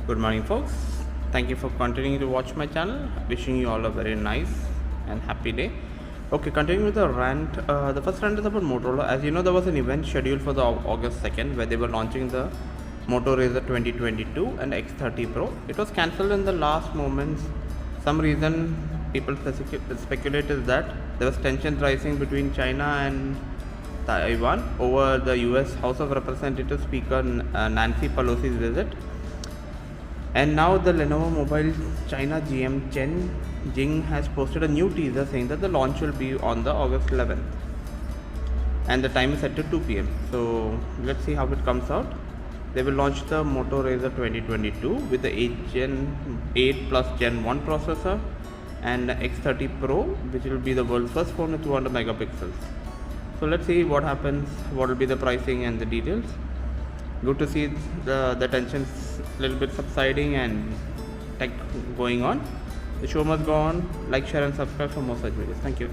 Good morning, folks. Thank you for continuing to watch my channel. Wishing you all a very nice and happy day. Okay, continuing with the rant. The first rant is about Motorola. As you know, there was an event scheduled for the August 2nd where they were launching the Moto Razr 2022 and X30 Pro. It was cancelled in the last moments. Some reason people speculated that there was tension rising between China and Taiwan over the US House of Representatives Speaker Nancy Pelosi's visit. And now the Lenovo mobile China GM Chen has posted a new teaser saying that the launch will be on the August 11th and the time is set to 2 p.m. So let's see how it comes out. They will launch the Moto Razr 2022 with the 8 plus Gen 1 processor and X30 Pro, which will be the world's first phone with 200 megapixels. So let's see what happens, what will be the pricing and the details. Good to see the tensions a little bit subsiding and tech going on. The show must go on. Like, share and subscribe for more such videos. Thank you.